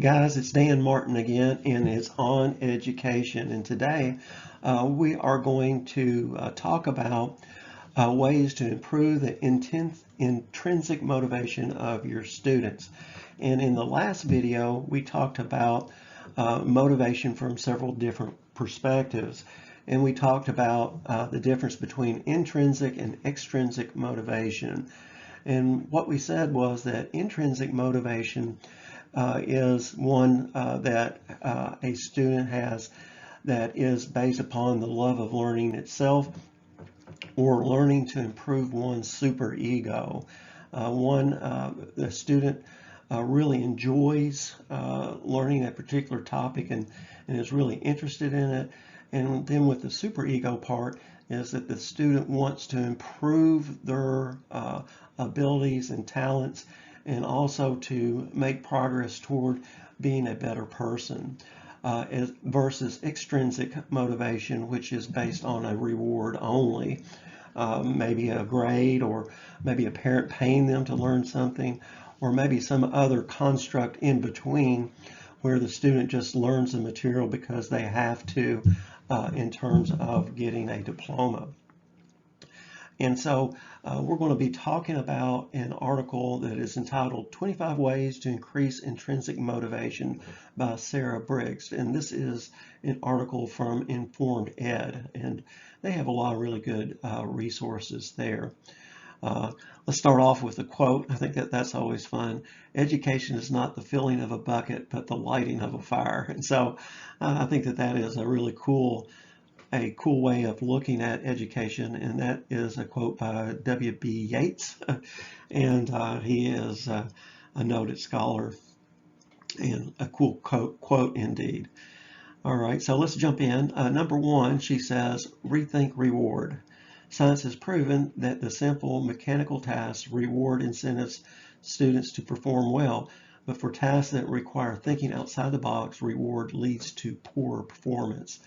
guys, it's Dan Martin again, and it's on education. And today we are going to talk about ways to improve the intrinsic motivation of your students. And in the last video, we talked about motivation from several different perspectives. And we talked about the difference between intrinsic and extrinsic motivation. And what we said was that intrinsic motivation is one that a student has that is based upon the love of learning itself or learning to improve one's super ego. The student really enjoys learning a particular topic and is really interested in it. And then with the super ego part is that the student wants to improve their abilities and talents and also to make progress toward being a better person, versus extrinsic motivation, which is based on a reward only, maybe a grade, or maybe a parent paying them to learn something, or maybe some other construct in between where the student just learns the material because they have to in terms of getting a diploma. And so we're going to be talking about an article that is entitled 25 Ways to Increase Intrinsic Motivation by Sarah Briggs. And this is an article from Informed Ed, and they have a lot of really good resources there. Let's start off with a quote. I think that's always fun. Education is not the filling of a bucket, but the lighting of a fire. And so I think that is a really cool way of looking at education, and that is a quote by W.B. Yeats, and he is a noted scholar, and a cool quote indeed. All right, so let's jump in. Number one, she says, rethink reward. Science has proven that the simple mechanical tasks reward incentives students to perform well, but for tasks that require thinking outside the box, reward leads to poor performance.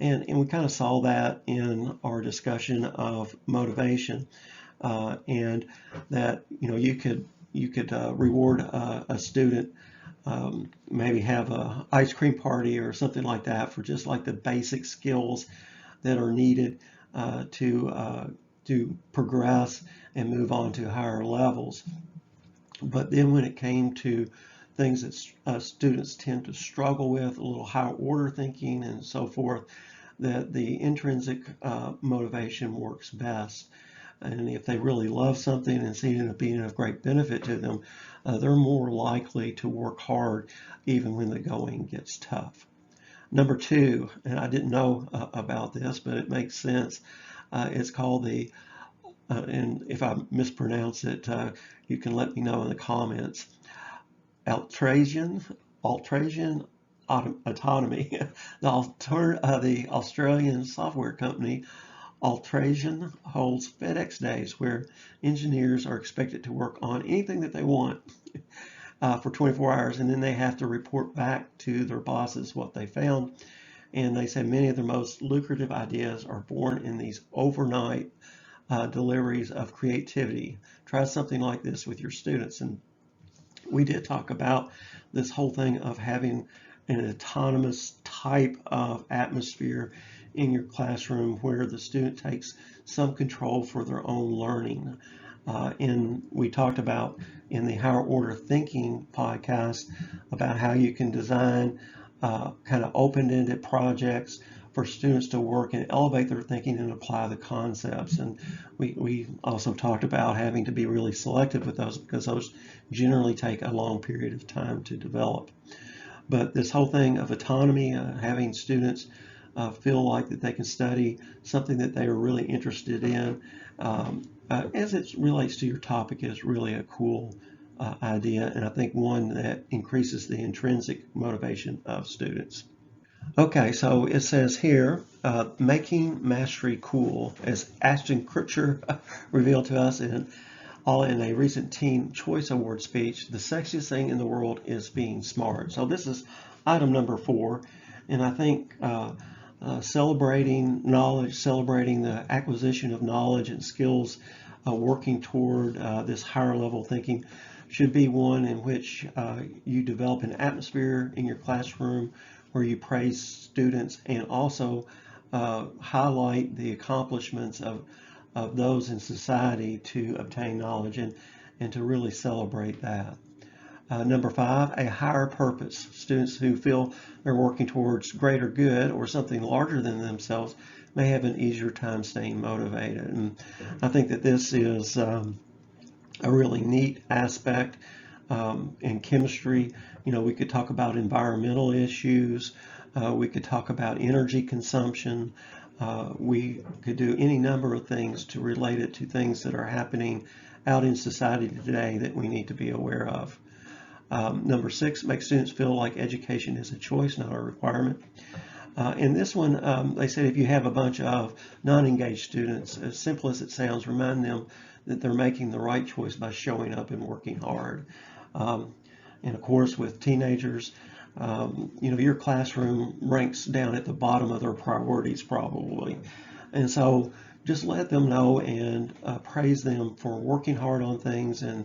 And we kind of saw that in our discussion of motivation, and that you could reward a student, maybe have a ice cream party or something like that for just like the basic skills that are needed to progress and move on to higher levels. But then when it came to things that students tend to struggle with, a little higher order thinking and so forth, that the intrinsic motivation works best. And if they really love something and see it being of great benefit to them, they're more likely to work hard even when the going gets tough. Number two, and I didn't know about this, but it makes sense. It's called and if I mispronounce it, you can let me know in the comments. Altrasian autonomy. The Australian software company Altrasian holds FedEx days where engineers are expected to work on anything that they want for 24 hours, and then they have to report back to their bosses what they found. And they say many of the most lucrative ideas are born in these overnight deliveries of creativity. Try something like this with your students. And we did talk about this whole thing of having an autonomous type of atmosphere in your classroom where the student takes some control for their own learning. And we talked about in the Higher Order Thinking podcast about how you can design kind of open-ended projects for students to work and elevate their thinking and apply the concepts. And we also talked about having to be really selective with those because those generally take a long period of time to develop. But this whole thing of autonomy, having students feel like that they can study something that they are really interested in, as it relates to your topic, is really a cool idea, and I think one that increases the intrinsic motivation of students. Okay, so it says here, making mastery cool, as Ashton Kutcher revealed to us in a recent Teen Choice Award speech. The sexiest thing in the world is being smart. So this is item number 4, and I think celebrating knowledge, celebrating the acquisition of knowledge and skills, working toward this higher level thinking should be one in which you develop an atmosphere in your classroom where you praise students and also highlight the accomplishments of those in society to obtain knowledge and to really celebrate that. Number 5, a higher purpose. Students who feel they're working towards greater good or something larger than themselves may have an easier time staying motivated. And I think that this is a really neat aspect in chemistry. We could talk about environmental issues. We could talk about energy consumption. We could do any number of things to relate it to things that are happening out in society today that we need to be aware of. Number 6, make students feel like education is a choice, not a requirement. In this one, they said if you have a bunch of non-engaged students, as simple as it sounds, remind them that they're making the right choice by showing up and working hard. And of course, with teenagers, your classroom ranks down at the bottom of their priorities probably. And so just let them know and praise them for working hard on things and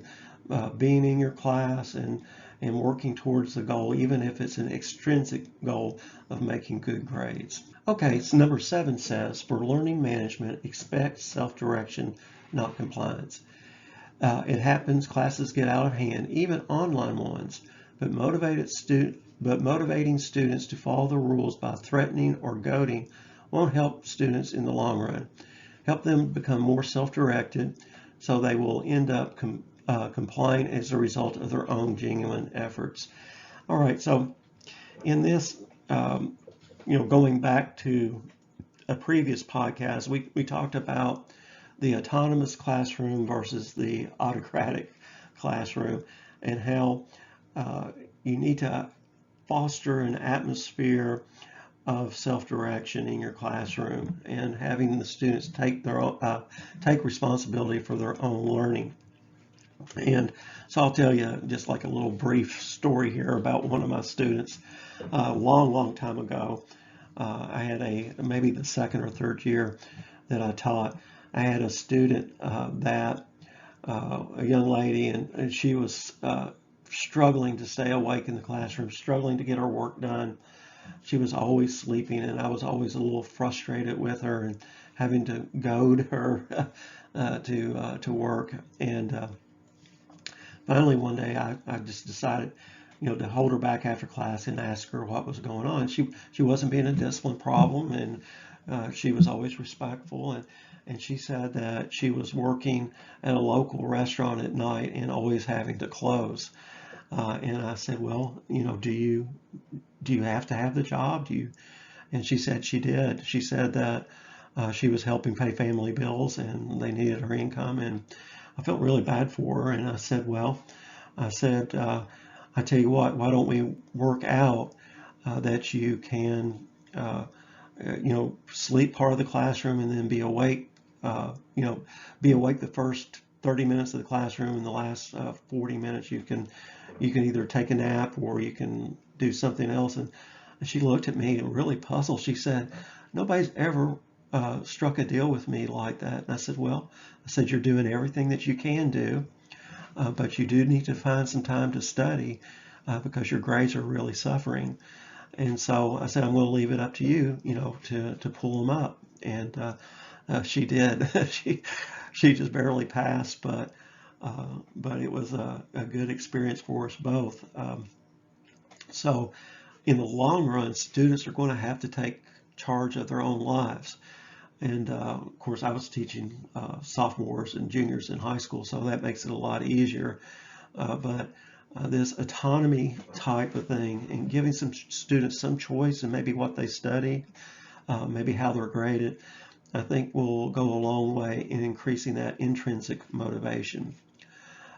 being in your class and working towards the goal, even if it's an extrinsic goal of making good grades. Okay, so number 7 says, for learning management, expect self-direction, not compliance. It happens, classes get out of hand, even online ones, but motivating students to follow the rules by threatening or goading won't help students in the long run. Help them become more self-directed so they will end up complying as a result of their own genuine efforts. All right, so in this, going back to a previous podcast, we talked about the autonomous classroom versus the autocratic classroom and how you need to foster an atmosphere of self-direction in your classroom and having the students take responsibility for their own learning. And so I'll tell you just like a little brief story here about one of my students. Long time ago, I had maybe the second or third year that I taught, I had a student a young lady, and she was struggling to stay awake in the classroom, struggling to get her work done. She was always sleeping, and I was always a little frustrated with her and having to goad her to work. And finally, one day, I just decided, to hold her back after class and ask her what was going on. She wasn't being a discipline problem, and she was always respectful. And she said that she was working at a local restaurant at night and always having to close. And I said, well, do you have to have the job? And she said she did. She said that she was helping pay family bills and they needed her income. And I felt really bad for her. And I said, I tell you what, why don't we work out that you can, sleep part of the classroom and then be awake, the first 30 minutes of the classroom, and the last 40 minutes you can either take a nap or you can do something else. And she looked at me really puzzled. She said, nobody's ever struck a deal with me like that. And I said, you're doing everything that you can do, but you do need to find some time to study because your grades are really suffering. And so I said, I'm going to leave it up to you, to pull them up. And she did. she just barely passed, but it was a good experience for us both. So in the long run, students are going to have to take charge of their own lives. And of course, I was teaching sophomores and juniors in high school, so that makes it a lot easier. But this autonomy type of thing and giving some students some choice and maybe what they study, maybe how they're graded, I think will go a long way in increasing that intrinsic motivation.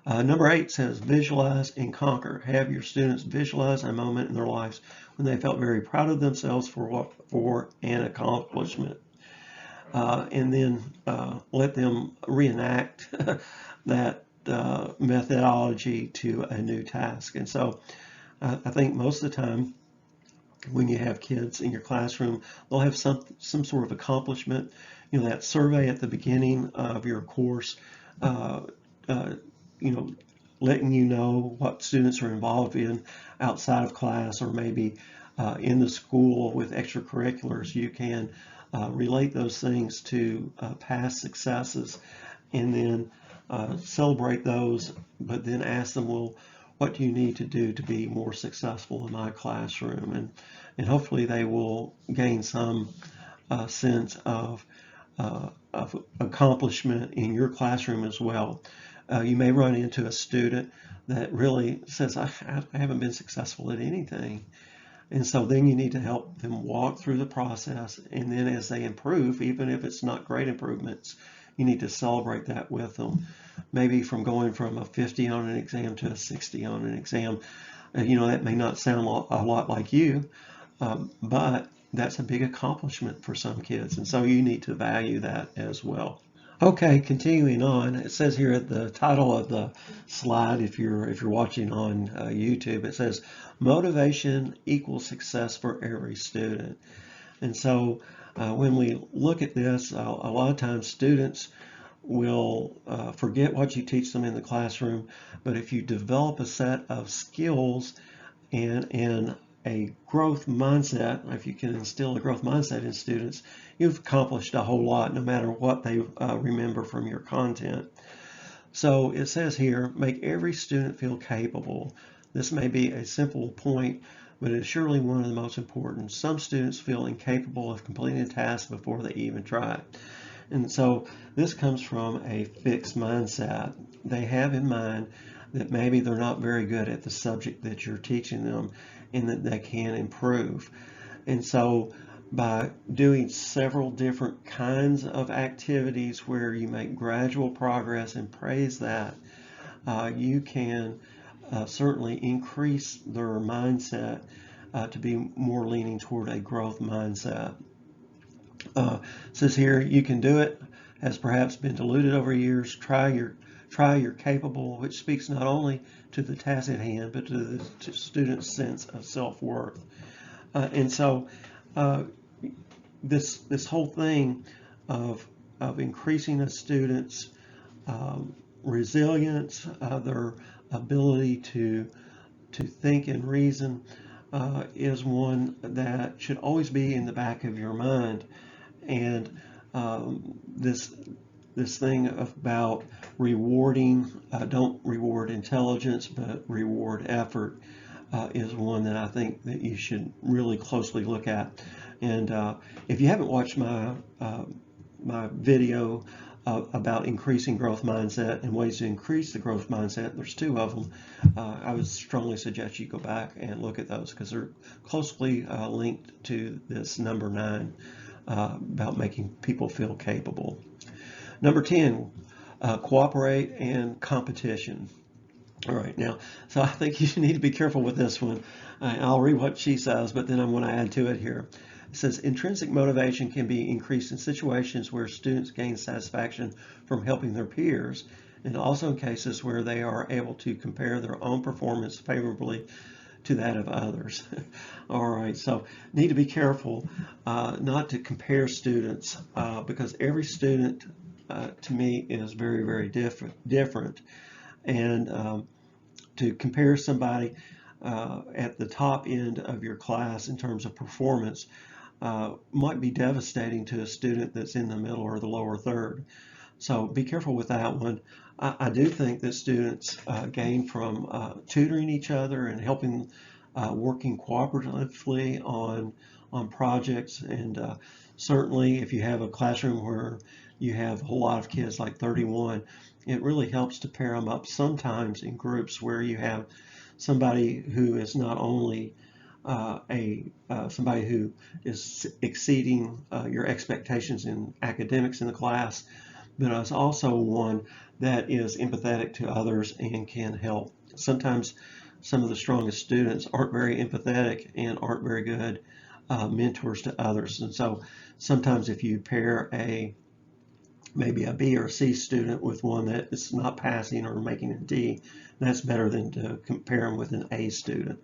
Number 8 says visualize and conquer. Have your students visualize a moment in their lives when they felt very proud of themselves for an accomplishment. And then let them reenact that methodology to a new task. And so I think most of the time when you have kids in your classroom, they'll have some sort of accomplishment. That survey at the beginning of your course, letting you know what students are involved in outside of class, or maybe in the school with extracurriculars. You can relate those things to past successes, and then celebrate those, but then ask them, well, what do you need to do to be more successful in my classroom? And hopefully they will gain some sense of accomplishment in your classroom as well. You may run into a student that really says, I haven't been successful at anything. And so then you need to help them walk through the process. And then as they improve, even if it's not great improvements, you need to celebrate that with them. Maybe from going from a 50 on an exam to a 60 on an exam. That may not sound a lot like you, but that's a big accomplishment for some kids. And so you need to value that as well. Okay, continuing on, it says here at the title of the slide, if you're watching on YouTube, it says motivation equals success for every student. And so when we look at this, a lot of times students will forget what you teach them in the classroom, but if you develop a set of skills and a growth mindset, if you can instill a growth mindset in students, you've accomplished a whole lot, no matter what they remember from your content. So it says here, make every student feel capable. This may be a simple point, but it's surely one of the most important. Some students feel incapable of completing a task before they even try it. And so this comes from a fixed mindset. They have in mind that maybe they're not very good at the subject that you're teaching them, and that they can improve. And so by doing several different kinds of activities where you make gradual progress and praise that, you can certainly increase their mindset to be more leaning toward a growth mindset. Says here, you can do it, has perhaps been diluted over years. Try you're capable, which speaks not only to the task at hand, but to the student's sense of self-worth. And so this whole thing of increasing a student's resilience, their ability to think and reason, is one that should always be in the back of your mind. And this thing about rewarding, don't reward intelligence, but reward effort, is one that I think that you should really closely look at. And if you haven't watched my video about increasing growth mindset and ways to increase the growth mindset, there's two of them. I would strongly suggest you go back and look at those, because they're closely linked to this number 9 about making people feel capable. Number 10, cooperate and competition. All right, now, so I think you need to be careful with this one. I'll read what she says, but then I'm going to add to it here. It says, intrinsic motivation can be increased in situations where students gain satisfaction from helping their peers, and also in cases where they are able to compare their own performance favorably to that of others. All right, so need to be careful not to compare students, because every student to me is very, very different. And to compare somebody at the top end of your class in terms of performance might be devastating to a student that's in the middle or the lower third. So be careful with that one. I do think that students gain from tutoring each other and helping, working cooperatively on projects. And certainly if you have a classroom where you have a whole lot of kids, like 31, it really helps to pair them up sometimes in groups where you have somebody who is not only somebody who is exceeding your expectations in academics in the class, but is also one that is empathetic to others and can help. Sometimes some of the strongest students aren't very empathetic and aren't very good mentors to others. And so sometimes if you pair maybe a B or a C student with one that is not passing or making a D, that's better than to compare them with an A student.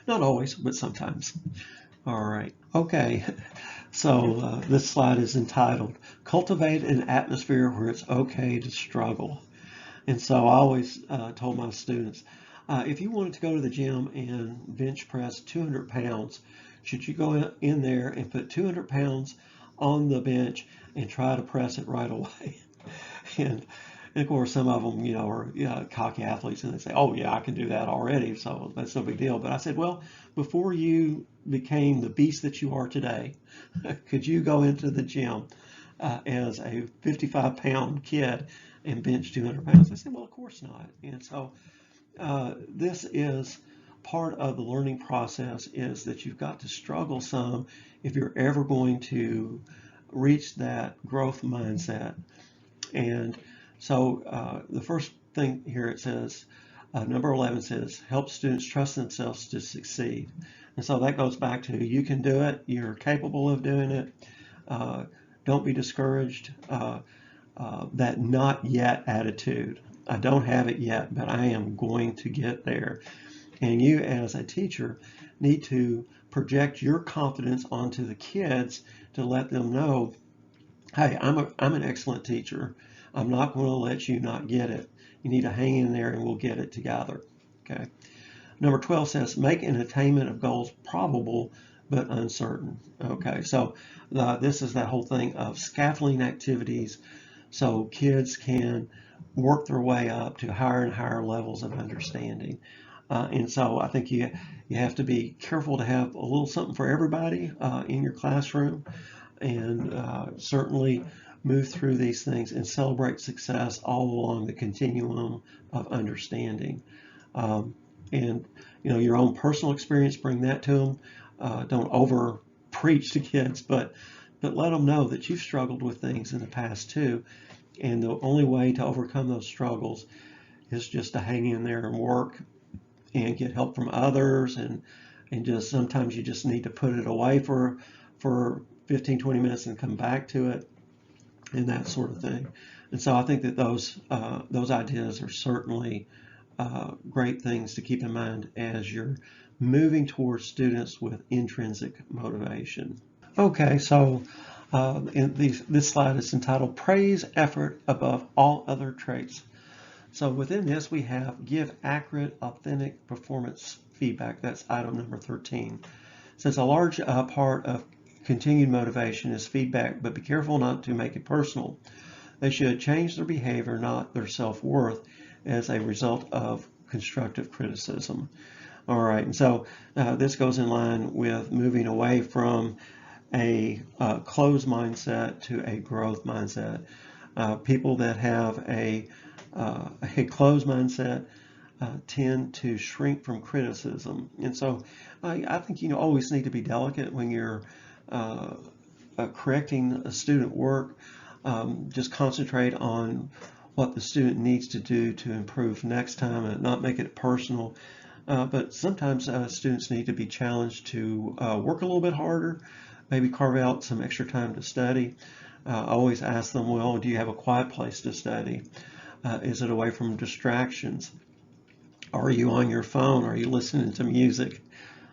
Not always, but sometimes. All right. Okay. So this slide is entitled, Cultivate an Atmosphere Where It's Okay to Struggle. And so I always told my students, if you wanted to go to the gym and bench press 200 pounds, should you go in there and put 200 pounds on the bench and try to press it right away? And, and of course, some of them, are cocky athletes, and they say, "Oh yeah, I can do that already, so that's no big deal." But I said, well, before you became the beast that you are today, could you go into the gym as a 55-pound kid and bench 200 pounds? I said, well, of course not. And so this is part of the learning process, is that you've got to struggle some if you're ever going to reach that growth mindset. And so the first thing here, it says, number 11 says, help students trust themselves to succeed. And so that goes back to, you can do it, you're capable of doing it. Don't be discouraged. That not yet attitude. I don't have it yet, but I am going to get there. And you, as a teacher, need to project your confidence onto the kids to let them know, hey, I'm an excellent teacher. I'm not going to let you not get it. You need to hang in there and we'll get it together. Okay. Number 12 says, make an attainment of goals probable but uncertain. Okay, so this is that whole thing of scaffolding activities so kids can work their way up to higher and higher levels of understanding. And so I think you have to be careful to have a little something for everybody in your classroom, and certainly move through these things and celebrate success all along the continuum of understanding. And your own personal experience, bring that to them. Don't over preach to kids, but let them know that you've struggled with things in the past too, and the only way to overcome those struggles is just to hang in there and work and get help from others, and just sometimes you just need to put it away for 15-20 minutes and come back to it, and that sort of thing. And so I think that those ideas are certainly great things to keep in mind as you're moving towards students with intrinsic motivation. Okay, so this slide is entitled Praise Effort Above All Other Traits. So within this, we have give accurate, authentic performance feedback. That's item number 13. Since a large part of continued motivation is feedback, but be careful not to make it personal. They should change their behavior, not their self-worth, as a result of constructive criticism. All right, and so this goes in line with moving away from a closed mindset to a growth mindset. People that have a closed mindset tend to shrink from criticism. And so I think you always need to be delicate when you're correcting a student work. Just concentrate on what the student needs to do to improve next time and not make it personal. But sometimes students need to be challenged to work a little bit harder, maybe carve out some extra time to study. I always ask them, well, do you have a quiet place to study? Is it away from distractions? Are you on your phone? Are you listening to music?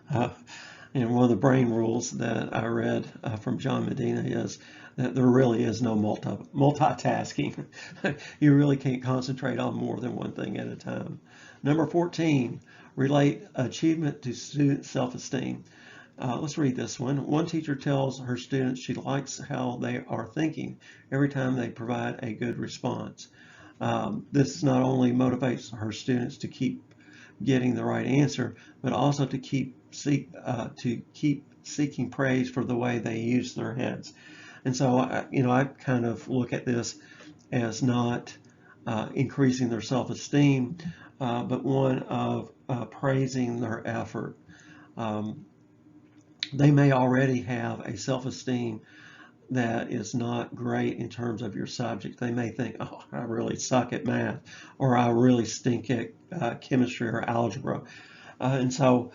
And one of the brain rules that I read from John Medina is that there really is no multitasking. You really can't concentrate on more than one thing at a time. Number 14, relate achievement to student self-esteem. Let's read this one. One teacher tells her students she likes how they are thinking every time they provide a good response. This not only motivates her students to keep getting the right answer, but also to keep seeking praise for the way they use their heads. And so, I kind of look at this as not increasing their self-esteem, but one of praising their effort. They may already have a self-esteem that is not great in terms of your subject. They may think, oh, I really suck at math, or I really stink at chemistry or algebra. And so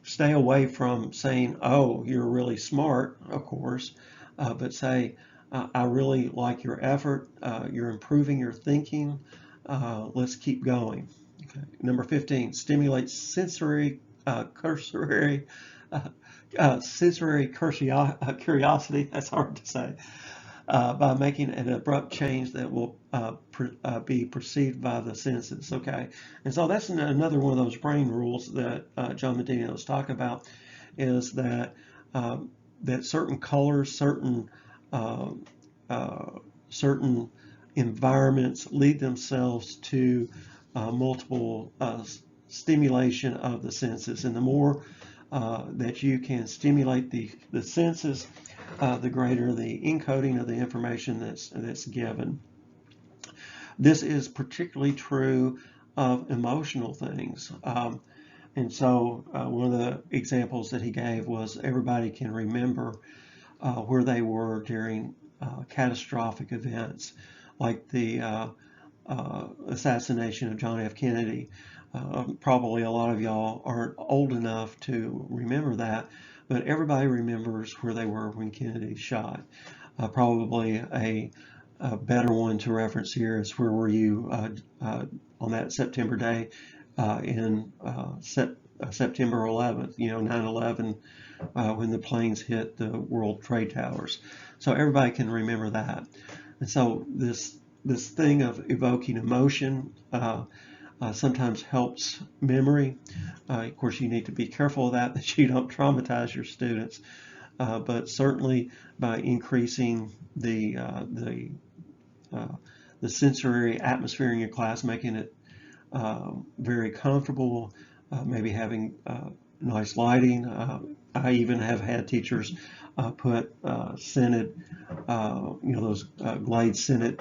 stay away from saying, oh, you're really smart, of course, but say, I really like your effort. You're improving your thinking. Let's keep going. Okay. Number 15, stimulate sensory curiosity. That's hard to say. by making an abrupt change that will be perceived by the senses. Okay, and so that's another one of those brain rules that John Medina was talking about, is that that certain colors, uh, uh, certain environments lead themselves to multiple stimulation of the senses, and the more that you can stimulate the senses, the greater the encoding of the information that's given. This is particularly true of emotional things. And so one of the examples that he gave was everybody can remember where they were during catastrophic events like the assassination of John F. Kennedy. Probably a lot of y'all aren't old enough to remember that, but everybody remembers where they were when Kennedy shot. Probably a better one to reference here is where were you on that September day in September 11th, 9/11, when the planes hit the World Trade Towers. So everybody can remember that. And so this thing of evoking emotion sometimes helps memory. Of course, you need to be careful of that you don't traumatize your students. But certainly by increasing uh, the sensory atmosphere in your class, making it very comfortable, maybe having nice lighting. I even have had teachers put scented, those Glade scented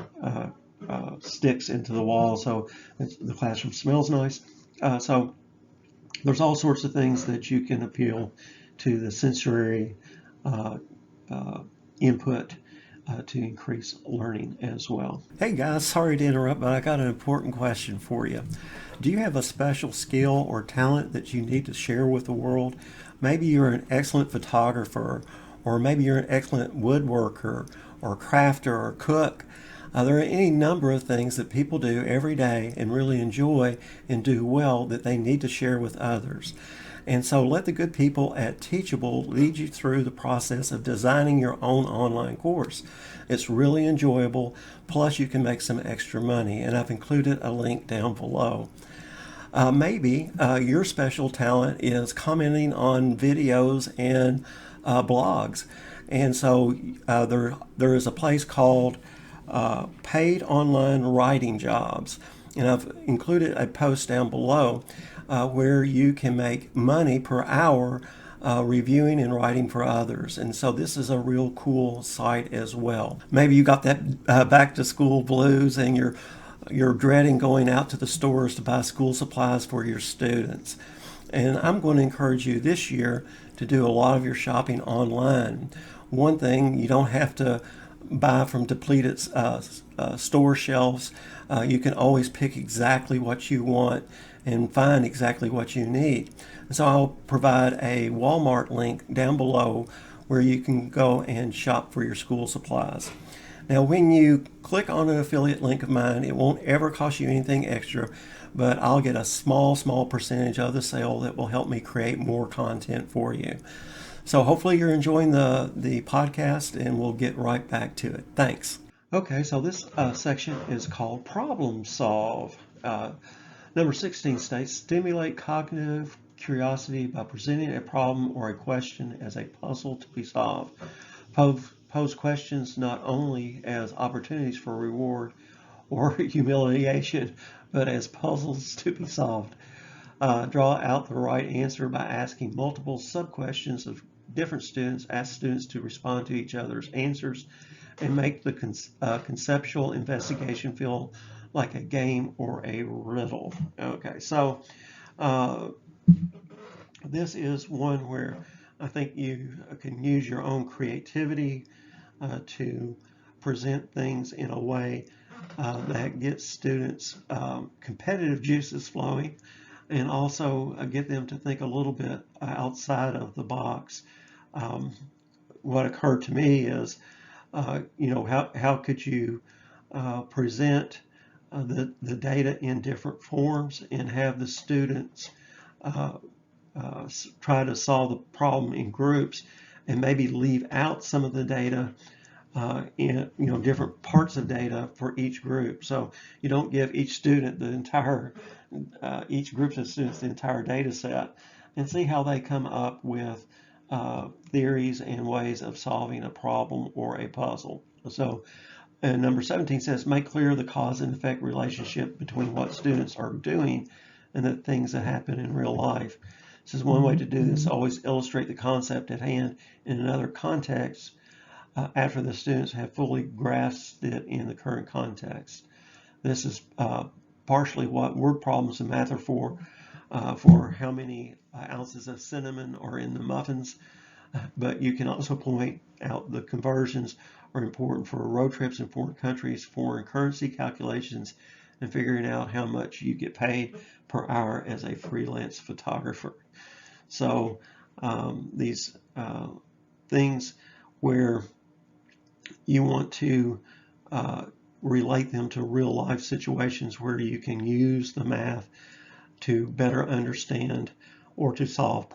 sticks into the wall so the classroom smells nice. So there's all sorts of things that you can appeal to the sensory uh, uh, input to increase learning as well. Hey guys, sorry to interrupt, but I got an important question for you. Do you have a special skill or talent that you need to share with the world? Maybe you're an excellent photographer, or maybe you're an excellent woodworker, or crafter, or cook. There are any number of things that people do every day and really enjoy and do well that they need to share with others. And so let the good people at Teachable lead you through the process of designing your own online course. It's really enjoyable, plus you can make some extra money, and I've included a link down below. Maybe your special talent is commenting on videos and blogs. And so there is a place called Paid Online Writing Jobs. And I've included a post down below where you can make money per hour reviewing and writing for others. And so this is a real cool site as well. Maybe you got that back to school blues and you're dreading going out to the stores to buy school supplies for your students. And I'm going to encourage you this year to do a lot of your shopping online. One thing, you don't have to buy from depleted store shelves. You can always pick exactly what you want and find exactly what you need. And so I'll provide a Walmart link down below where you can go and shop for your school supplies. Now, when you click on an affiliate link of mine, it won't ever cost you anything extra, but I'll get a small percentage of the sale that will help me create more content for you. So hopefully you're enjoying the podcast, and we'll get right back to it. Thanks. Okay, so this section is called Problem Solve. Number 16 states, stimulate cognitive curiosity by presenting a problem or a question as a puzzle to be solved. Pose questions not only as opportunities for reward or humiliation, but as puzzles to be solved. Draw out the right answer by asking multiple sub-questions of different students. Ask students to respond to each other's answers and make the conceptual investigation feel like a game or a riddle. Okay, so this is one where I think you can use your own creativity to present things in a way that gets students competitive juices flowing, and also get them to think a little bit outside of the box. What occurred to me is, how could you present the data in different forms and have the students uh, try to solve the problem in groups and maybe leave out some of the data in different parts of data for each group. So you don't give each student the entire, each group of students the entire data set, and see how they come up with theories and ways of solving a problem or a puzzle. So and number 17 says, make clear the cause and effect relationship between what students are doing and the things that happen in real life. This is one way to do this. Always illustrate the concept at hand in another context after the students have fully grasped it in the current context. This is partially what word problems in math are for how many ounces of cinnamon are in the muffins. But you can also point out the conversions are important for road trips in foreign countries, foreign currency calculations, and figuring out how much you get paid per hour as a freelance photographer. So these things where you want to relate them to real life situations where you can use the math to better understand or to solve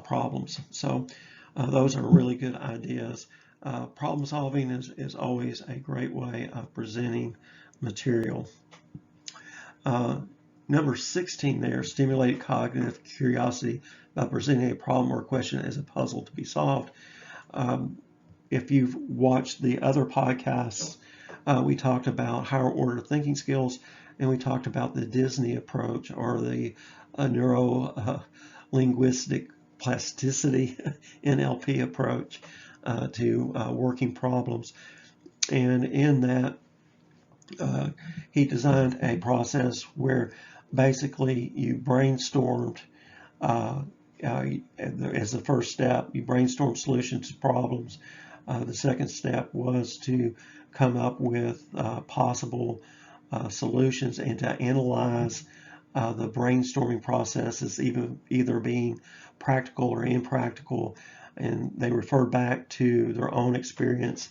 problems. So those are really good ideas. Problem solving is always a great way of presenting material. Number 16 there, stimulate cognitive curiosity by presenting a problem or question as a puzzle to be solved. If you've watched the other podcasts, we talked about higher order thinking skills, and we talked about the Disney approach, or the neuro-linguistic plasticity NLP approach to working problems. And in that, he designed a process where basically you brainstormed as the first step. You brainstorm solutions to problems. The second step was to come up with possible solutions and to analyze the brainstorming process as either being practical or impractical. And they referred back to their own experience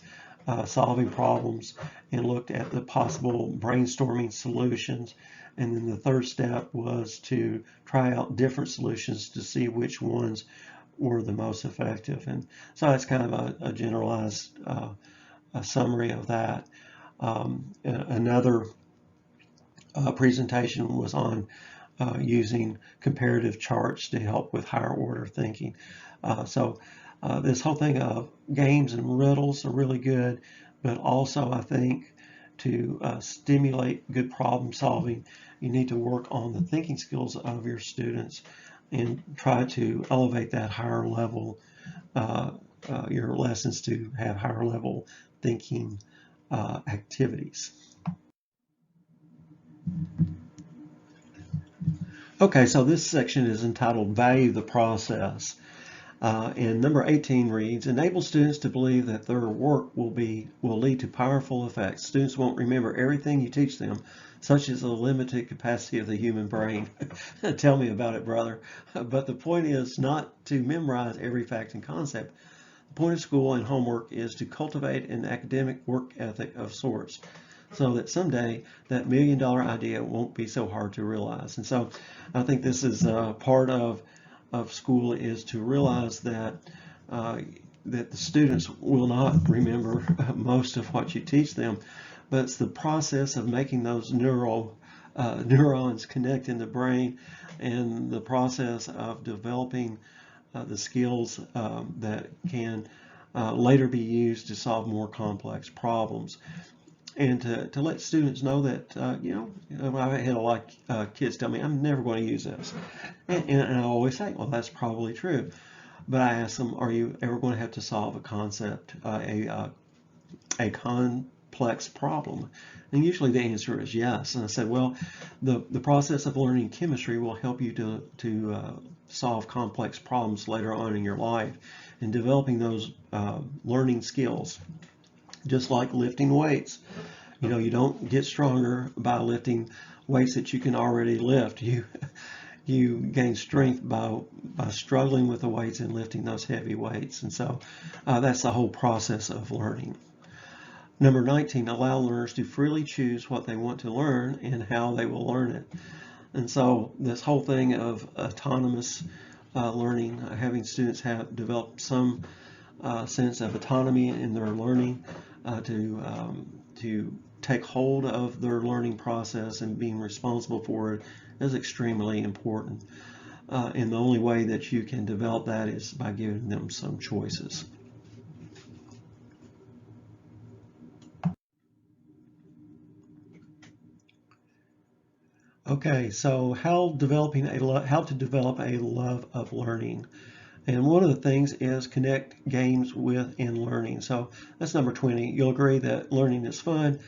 solving problems and looked at the possible brainstorming solutions. And then the third step was to try out different solutions to see which ones were the most effective. And so that's kind of a generalized a summary of that. Another presentation was on using comparative charts to help with higher order thinking. So this whole thing of games and riddles are really good, but also I think to stimulate good problem solving, you need to work on the thinking skills of your students and try to elevate that higher level, your lessons to have higher level thinking activities. Okay, so this section is entitled Value the Process. And number 18 reads, enable students to believe that their work will lead to powerful effects. Students won't remember everything you teach them, such as the limited capacity of the human brain. Tell me about it, brother. But the point is not to memorize every fact and concept. The point of school and homework is to cultivate an academic work ethic of sorts, so that someday that $1 million idea won't be so hard to realize. And so I think this is part of school, is to realize that that the students will not remember most of what you teach them, but it's the process of making those neurons connect in the brain, and the process of developing the skills that can later be used to solve more complex problems. And to let students know that, I've had a lot of kids tell me, I'm never going to use this. And I always say, well, that's probably true. But I ask them, are you ever going to have to solve a concept, a complex problem? And usually the answer is yes. And I said, well, the process of learning chemistry will help you to solve complex problems later on in your life, and developing those learning skills. Just like lifting weights. You don't get stronger by lifting weights that you can already lift. You gain strength by struggling with the weights and lifting those heavy weights. And so that's the whole process of learning. Number 19, allow learners to freely choose what they want to learn and how they will learn it. And so this whole thing of autonomous learning, having students develop some sense of autonomy in their learning, to take hold of their learning process and being responsible for it is extremely important. And the only way that you can develop that is by giving them some choices. Okay, so how to develop a love of learning. And one of the things is connect games with and learning. So that's number 20. You'll agree that learning is fun.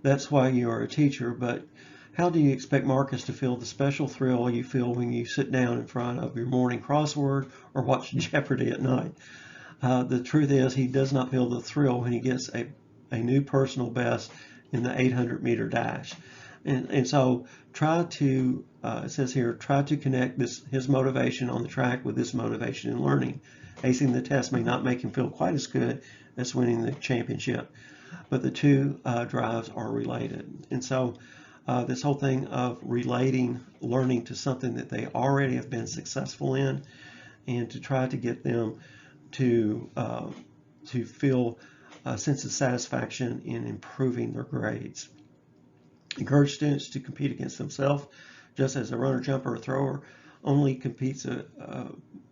That's why you are a teacher. But how do you expect Marcus to feel the special thrill you feel when you sit down in front of your morning crossword or watch Jeopardy at night? The truth is, he does not feel the thrill when he gets a new personal best in the 800-meter dash. And so try to, it says here, try to connect his motivation on the track with this motivation in learning. Acing the test may not make him feel quite as good as winning the championship, but the two drives are related. And so this whole thing of relating learning to something that they already have been successful in, and to try to get them to feel a sense of satisfaction in improving their grades. Encourage students to compete against themselves, just as a runner, jumper, or thrower only competes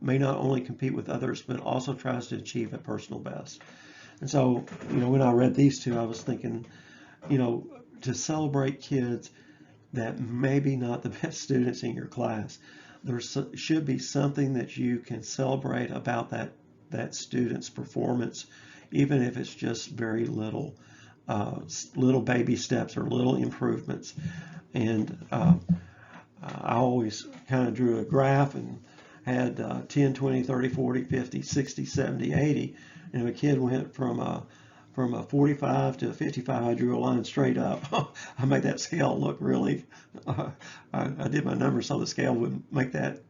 may not only compete with others, but also tries to achieve a personal best. And so, when I read these two, I was thinking, to celebrate kids that maybe not the best students in your class. There should be something that you can celebrate about that student's performance, even if it's just very little, little baby steps or little improvements. And I always kind of drew a graph and had 10, 20, 30, 40, 50, 60, 70, 80. And if a kid went from a 45 to a 55, I drew a line straight up. I made that scale look really, I did my numbers so the scale would make that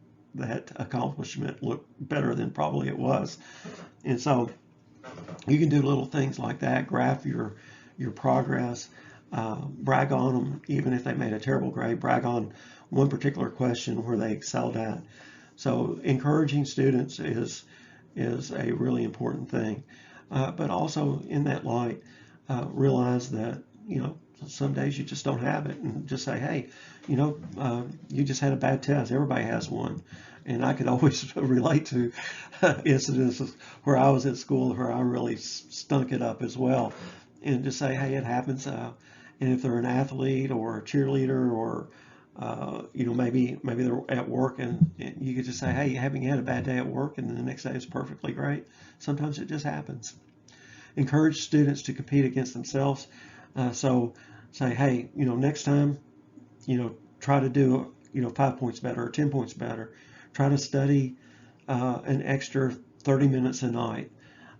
accomplishment look better than probably it was. And so you can do little things like that, graph your progress, brag on them, even if they made a terrible grade, brag on one particular question where they excelled at. So encouraging students is a really important thing. But also in that light, realize that, some days you just don't have it, and just say, hey, you just had a bad test. Everybody has one. And I could always relate to incidences where I was at school where I really stunk it up as well. And just say, hey, it happens. And if they're an athlete or a cheerleader or maybe they're at work, and you could just say, hey, having had a bad day at work, and then the next day is perfectly great. Sometimes it just happens. Encourage students to compete against themselves. So say, hey, next time, try to do, 5 points better or 10 points better. Try to study an extra 30 minutes a night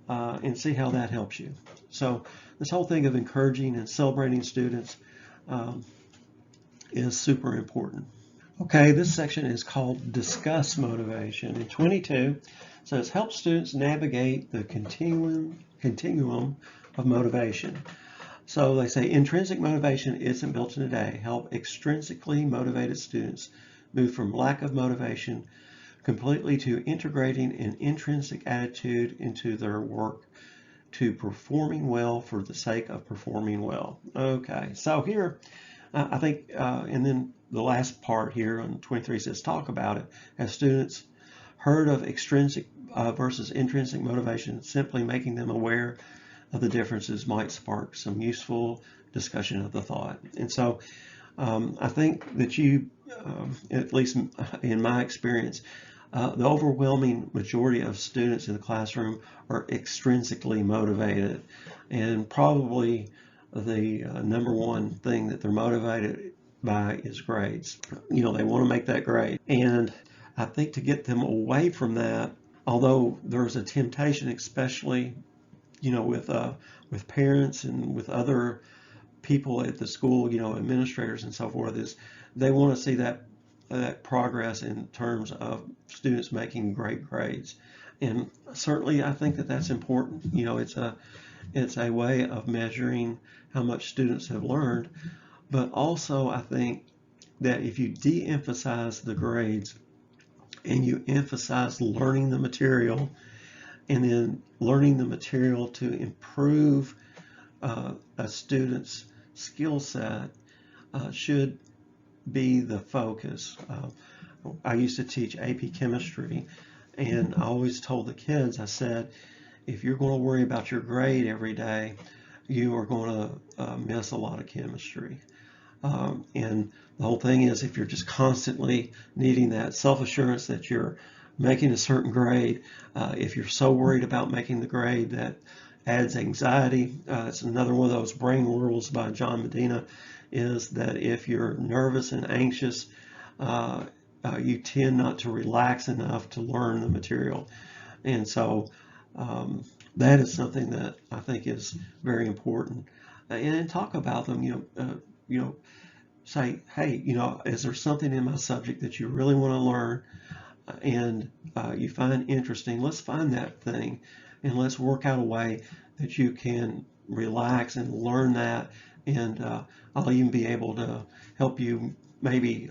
and see how that helps you. So this whole thing of encouraging and celebrating students is super important. Okay, this section is called Discuss Motivation. And 22 says help students navigate the continuum of motivation. So they say intrinsic motivation isn't built in a day. Help extrinsically motivated students move from lack of motivation completely to integrating an intrinsic attitude into their work, to performing well for the sake of performing well. Okay, so here I think, and then the last part here on 23 says talk about it. As students heard of extrinsic versus intrinsic motivation, simply making them aware of the differences might spark some useful discussion of the thought. And so I think that you, at least in my experience, the overwhelming majority of students in the classroom are extrinsically motivated, and probably the number one thing that they're motivated by is grades. They want to make that grade. And I think to get them away from that, although there's a temptation, especially, with parents and with other people at the school, administrators and so forth, is they want to see that progress in terms of students making great grades. And certainly I think that that's important. It's a way of measuring how much students have learned, but also I think that if you de-emphasize the grades and you emphasize learning the material and then learning the material to improve a student's skill set should be the focus. I used to teach AP chemistry, and I always told the kids, I said, if you're going to worry about your grade every day, you are going to miss a lot of chemistry. And the whole thing is, if you're just constantly needing that self-assurance that you're making a certain grade, if you're so worried about making the grade that adds anxiety, it's another one of those brain rules by John Medina, is that if you're nervous and anxious, you tend not to relax enough to learn the material. And so that is something that I think is very important. And talk about them, say, hey, is there something in my subject that you really want to learn and you find interesting? Let's find that thing and let's work out a way that you can relax and learn that. And I'll even be able to help you maybe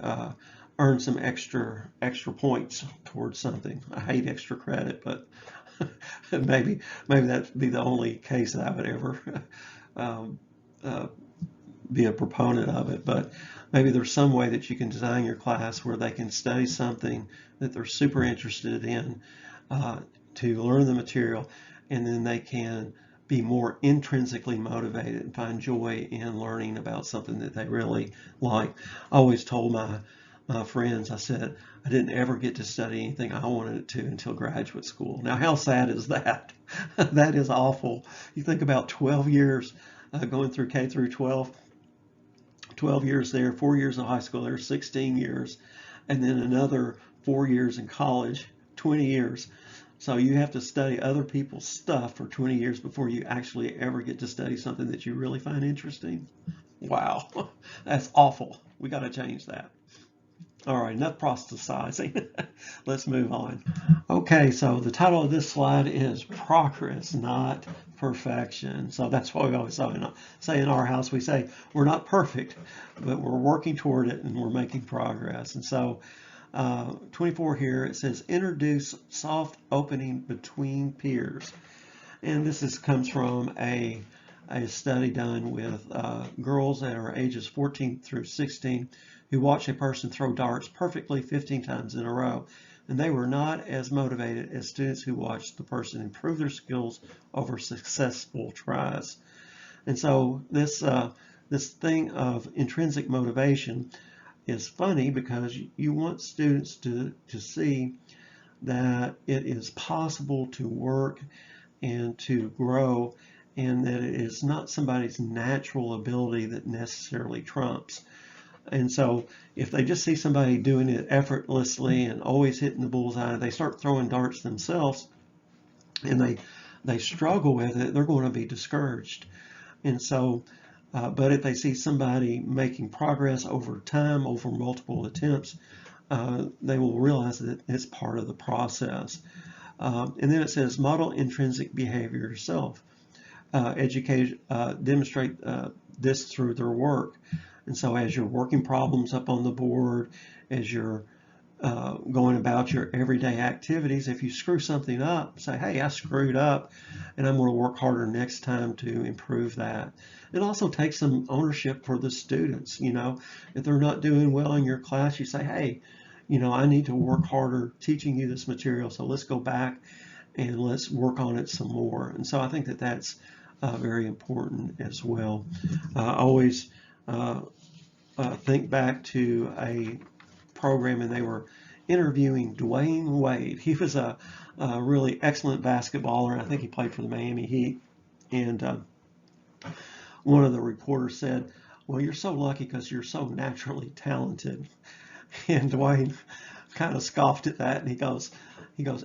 earn some extra points towards something. I hate extra credit, but maybe that'd be the only case that I would ever um, uh, be a proponent of it. But maybe there's some way that you can design your class where they can study something that they're super interested in uh, to learn the material, and then they can be more intrinsically motivated and find joy in learning about something that they really like. I always told my friends, I said, I didn't ever get to study anything I wanted to until graduate school. Now, how sad is that? That is awful. You think about 12 years going through K through 12, 12 years there, 4 years of high school there, 16 years, and then another 4 years in college, 20 years. So you have to study other people's stuff for 20 years before you actually ever get to study something that you really find interesting. Wow, that's awful. We got to change that. All right, enough proselytizing. Let's move on. Okay, so the title of this slide is Progress, Not Perfection. So that's what we always say in our house. We say we're not perfect, but we're working toward it and we're making progress. And so 24 here, it says introduce soft opening between peers. And comes from a study done with girls that are ages 14 through 16 who watched a person throw darts perfectly 15 times in a row. And they were not as motivated as students who watched the person improve their skills over successful tries. And so this thing of intrinsic motivation is funny because you want students to see that it is possible to work and to grow, and that it is not somebody's natural ability that necessarily trumps. And so if they just see somebody doing it effortlessly and always hitting the bullseye, they start throwing darts themselves and they struggle with it, they're going to be discouraged. And so, but if they see somebody making progress over time, over multiple attempts, they will realize that it's part of the process. And then it says model intrinsic behavior yourself. Demonstrate this through their work. And so as you're working problems up on the board, as you're going about your everyday activities, if you screw something up, say, hey, I screwed up and I'm going to work harder next time to improve that. It also takes some ownership for the students. If they're not doing well in your class, you say, hey, I need to work harder teaching you this material, so let's go back and let's work on it some more. And so I think that that's very important as well. I always think back to a program, and they were interviewing Dwayne Wade. He was a really excellent basketballer. I think he played for the Miami Heat. And one of the reporters said, well, you're so lucky because you're so naturally talented. And Dwayne kind of scoffed at that, and he goes,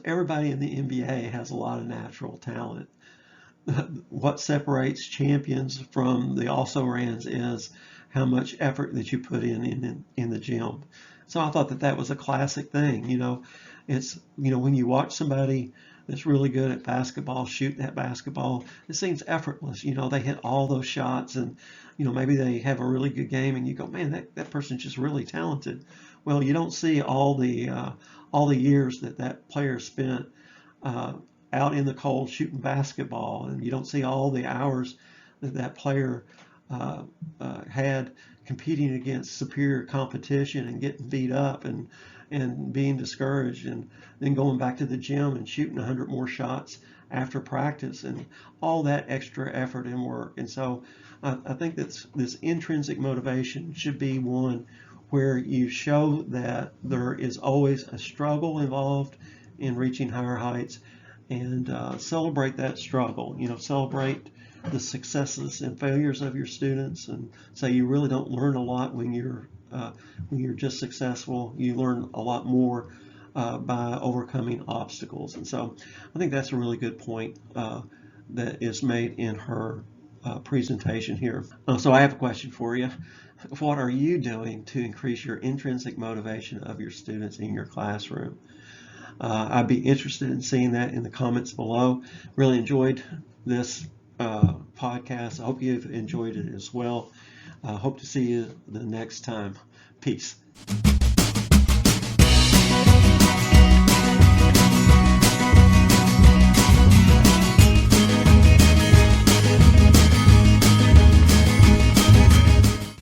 everybody in the NBA has a lot of natural talent. What separates champions from the also-rans is how much effort that you put in the gym. So I thought that was a classic thing. It's when you watch somebody that's really good at basketball shoot that basketball, it seems effortless. They hit all those shots, and maybe they have a really good game, and you go, man, that person's just really talented. Well, you don't see all the years that player spent out in the cold shooting basketball, and you don't see all the hours that that player had competing against superior competition and getting beat up and being discouraged, and then going back to the gym and shooting 100 more shots after practice, and all that extra effort and work. And so I think that this intrinsic motivation should be one where you show that there is always a struggle involved in reaching higher heights, and celebrate that struggle. Celebrate the successes and failures of your students, and say you really don't learn a lot when you're just successful. You learn a lot more by overcoming obstacles. And so I think that's a really good point that is made in her presentation here. So I have a question for you. What are you doing to increase your intrinsic motivation of your students in your classroom? I'd be interested in seeing that in the comments below. Really enjoyed this podcast. I hope you've enjoyed it as well. Hope to see you the next time. Peace.